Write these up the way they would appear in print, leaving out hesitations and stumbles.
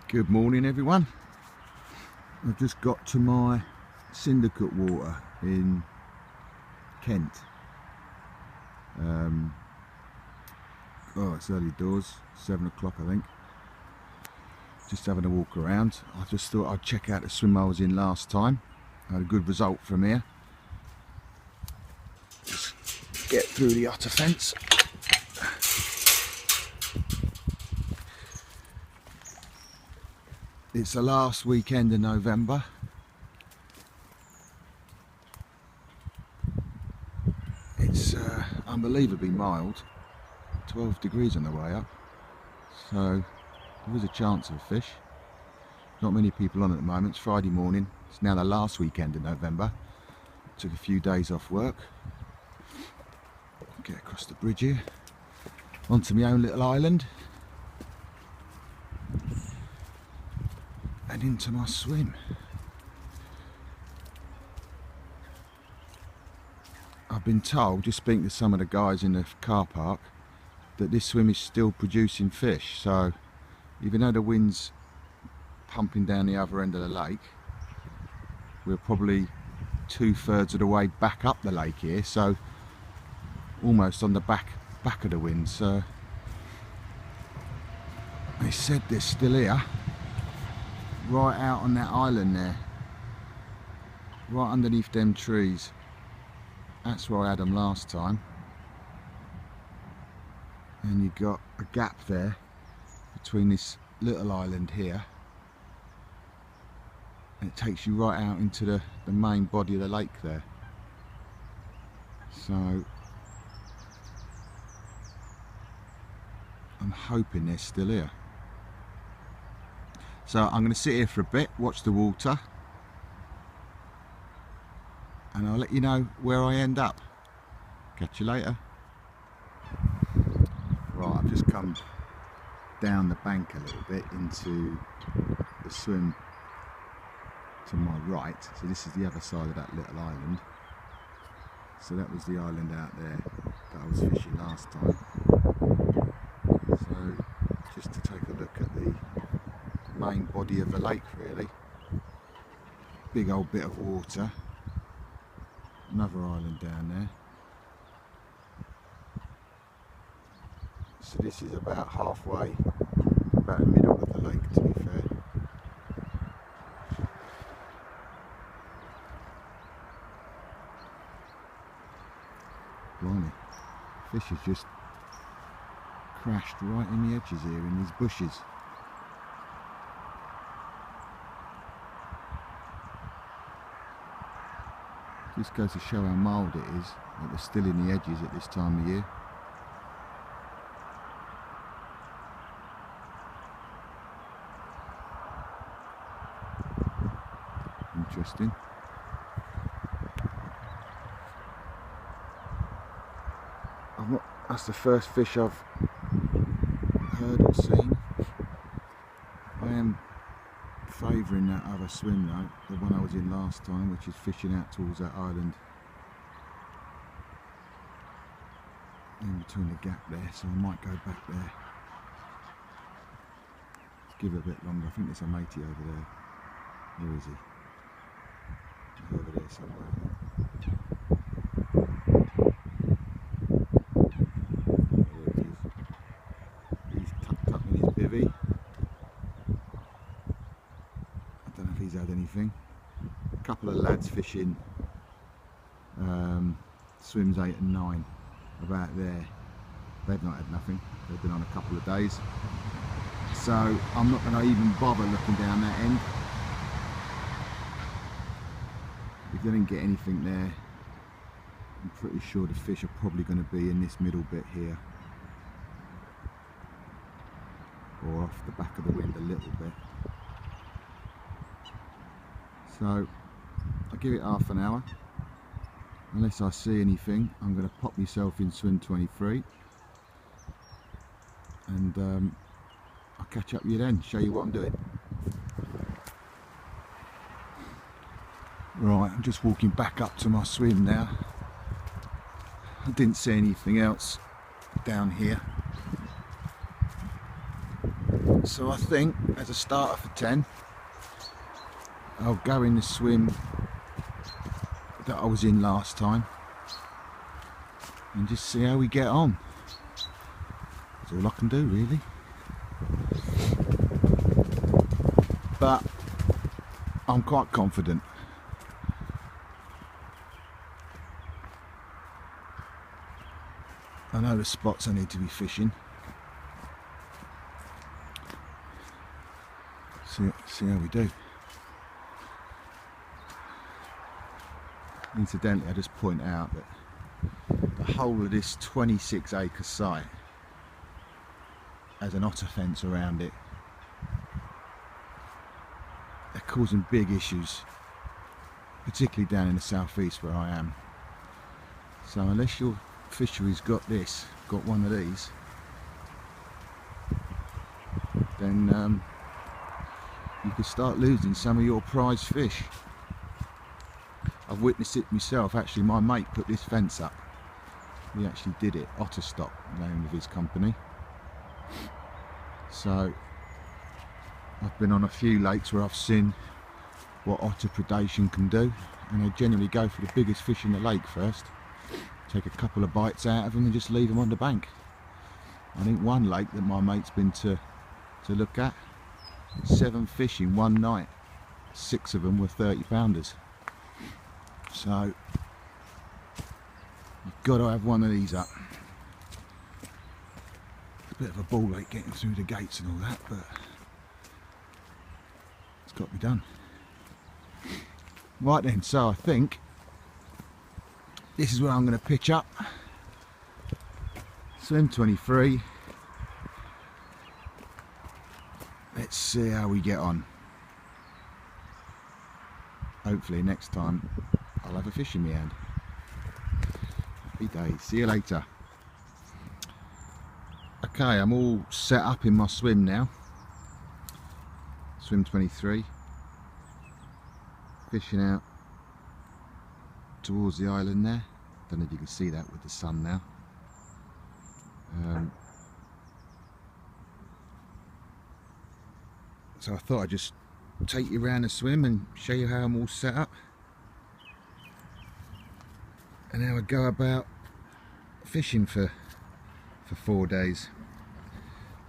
Good morning everyone. I've just got to my syndicate water in Kent. It's early doors, 7 o'clock I think. Just having a walk around. I just thought I'd check out the swim I was in last time. I had a good result from here. Just get through the otter fence. It's the last weekend in November. It's unbelievably mild, 12 degrees on the way up, so there is a chance of a fish. Not many people on at the moment. It's Friday morning, it's now the last weekend in November. Took a few days off work. Get across the bridge here, onto my own little island, and into my swim. I've been told, just speaking to some of the guys in the car park, that this swim is still producing fish. So even though the wind's pumping down the other end of the lake, we're probably 2/3 of the way back up the lake here, so almost on the back of the wind. So they said they're still here, right out on that island there, right underneath them trees. That's where I had them last time. And you've got a gap there between this little island here, and it takes you right out into the main body of the lake there. So I'm hoping they're still here. So I'm going to sit here for a bit, watch the water, and I'll let you know where I end up. Catch you later. Right, I've just come down the bank a little bit into the swim to my right. So this is the other side of that little island. So that was the island out there that I was fishing last time. So just to take a look at the main body of the lake really. Big old bit of water. Another island down there. So this is about halfway, about the middle of the lake to be fair. Blimey, fish has just crashed right in the edges here in these bushes. Just goes to show how mild it is, that they're still in the edges at this time of year. Interesting. That's the first fish I've heard or seen. I am favouring that other swim though, the one I was in last time, which is fishing out towards that island in between the gap there, so I might go back there. Give it a bit longer. I think there's a matey over there. Where is he? He's over there somewhere. There he is. He's tucked up in his bivvy. I don't know if he's had anything. A couple of lads fishing swims 8 and 9 about there. They've not had nothing. They've been on a couple of days. So I'm not going to even bother looking down that end. If they didn't get anything there, I'm pretty sure the fish are probably going to be in this middle bit here, or off the back of the wind a little bit. So I'll give it half an hour. Unless I see anything, I'm going to pop myself in swim 23, and I'll catch up with you then, show you what I'm doing. Right, I'm just walking back up to my swim now. I didn't see anything else down here. So I think as a starter for 10, I'll go in the swim that I was in last time and just see how we get on. That's all I can do really. But I'm quite confident. I know the spots I need to be fishing. See how we do. Incidentally, I just point out that the whole of this 26-acre site has an otter fence around it. They're causing big issues, particularly down in the southeast where I am. So unless your fishery's got one of these, then you could start losing some of your prize fish. I've witnessed it myself. Actually, my mate put this fence up. He actually did it. Otter Stock, the name of his company. So I've been on a few lakes where I've seen what otter predation can do, and they generally go for the biggest fish in the lake first, take a couple of bites out of them and just leave them on the bank. I think one lake that my mate's been to look at, 7 fish in one night, 6 of them were 30-pounders. So you've got to have one of these up. It's a bit of a ball ache getting through the gates and all that, but it's got to be done. Right then, so I think this is where I'm going to pitch up. Swim 23. Let's see how we get on. Hopefully next time I'll have a fish in my hand. Happy days. See you later. Okay, I'm all set up in my swim now. Swim 23. Fishing out towards the island there. Don't know if you can see that with the sun now. So I thought I'd just take you around the swim and show you how I'm all set up and how I go about fishing for 4 days.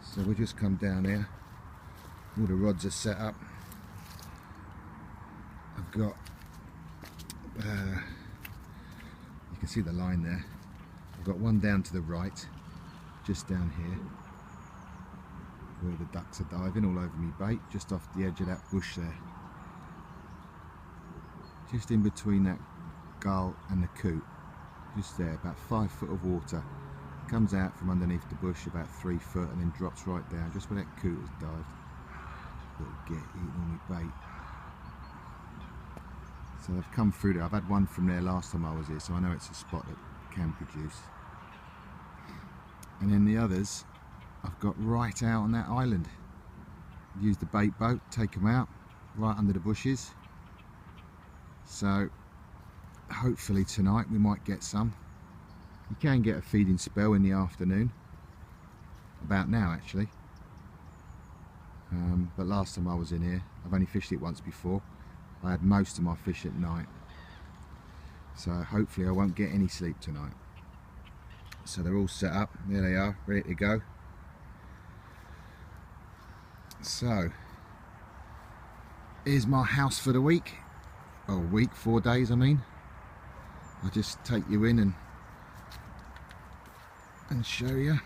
So we'll just come down here. All the rods are set up. I've got you can see the line there. I've got one down to the right, just down here where the ducks are diving all over me bait, just off the edge of that bush there, just in between that gull and the coot, just there, about 5 foot of water, comes out from underneath the bush about 3 foot and then drops right down just where that coot has dived. It'll get eaten on my bait. So they've come through there. I've had one from there last time I was here, so I know it's a spot that can produce. And then the others I've got right out on that island. Use the bait boat, take them out right under the bushes. So hopefully tonight we might get some. You can get a feeding spell in the afternoon, about now actually. But last time I was in here, I've only fished it once before, I had most of my fish at night. So hopefully I won't get any sleep tonight. So they're all set up, there they are, ready to go. So here's my house for the week, or week, 4 days I mean. I'll just take you in and show you.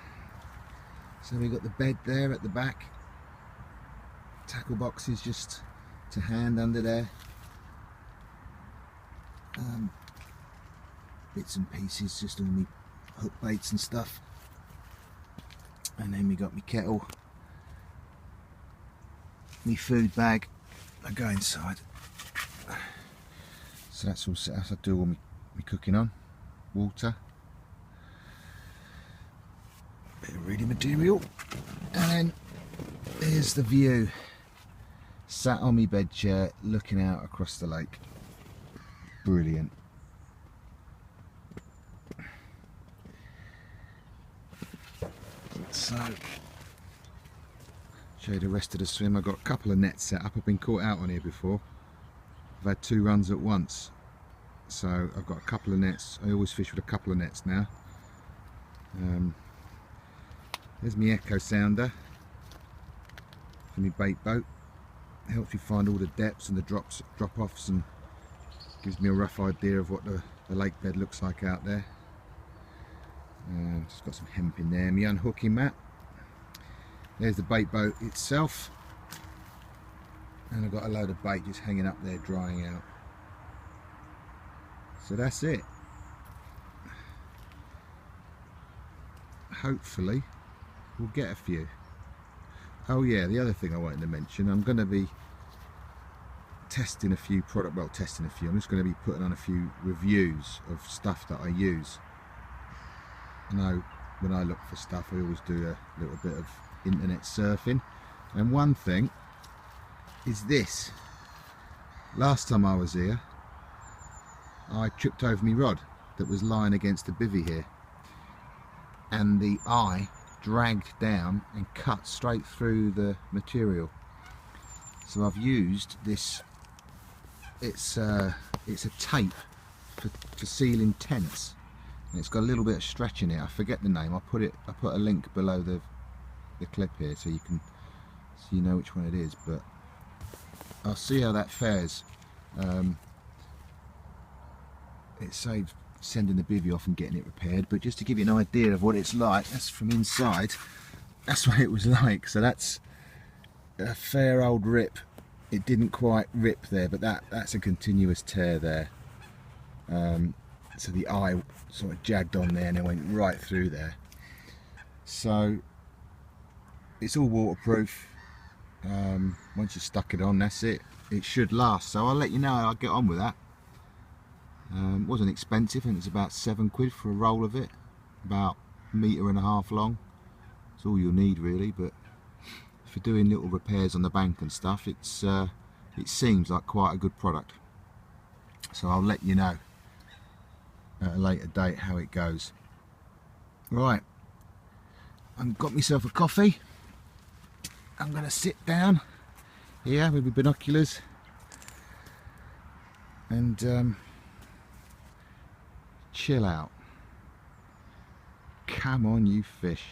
So we've got the bed there at the back, tackle boxes just to hand under there, bits and pieces, just all my hook baits and stuff, and then we got my kettle, my food bag. I go inside, so that's all set up. I do all my cooking on, water, bit of reading material, and then here's the view. Sat on my bed chair looking out across the lake. Brilliant. So show you the rest of the swim. I've got a couple of nets set up. I've been caught out on here before. I've had 2 runs at once, so I've got a couple of nets. I always fish with a couple of nets now. There's my echo sounder for my bait boat. It helps you find all the depths and the drop-offs, and gives me a rough idea of what the lake bed looks like out there. Just got some hemp in there. My unhooking mat. There's the bait boat itself, and I've got a load of bait just hanging up there drying out. So that's it. Hopefully we'll get a few. Oh yeah, the other thing I wanted to mention, I'm going to be testing a few I'm just going to be putting on a few reviews of stuff that I use. I know when I look for stuff I always do a little bit of internet surfing, and one thing is this. Last time I was here I tripped over my rod that was lying against the bivvy here, and the eye dragged down and cut straight through the material. So I've used this, it's a tape for sealing tents, and it's got a little bit of stretch in it. I forget the name. I put a link below the clip here so you know which one it is, but I'll see how that fares. It saves sending the bivvy off and getting it repaired, but just to give you an idea of what it's like, that's from inside, that's what it was like. So that's a fair old rip. It didn't quite rip there, but that's a continuous tear there. So the eye sort of jagged on there and it went right through there. So it's all waterproof. Once you stuck it on, that's it. It should last. So I'll let you know how I get on with that. It wasn't expensive, and it's about £7 for a roll of it, about 1.5 meters long. It's all you'll need really, but for doing little repairs on the bank and stuff, it seems like quite a good product. So I'll let you know at a later date how it goes. Right, I've got myself a coffee. I'm going to sit down here with my binoculars and chill out. Come on, you fish.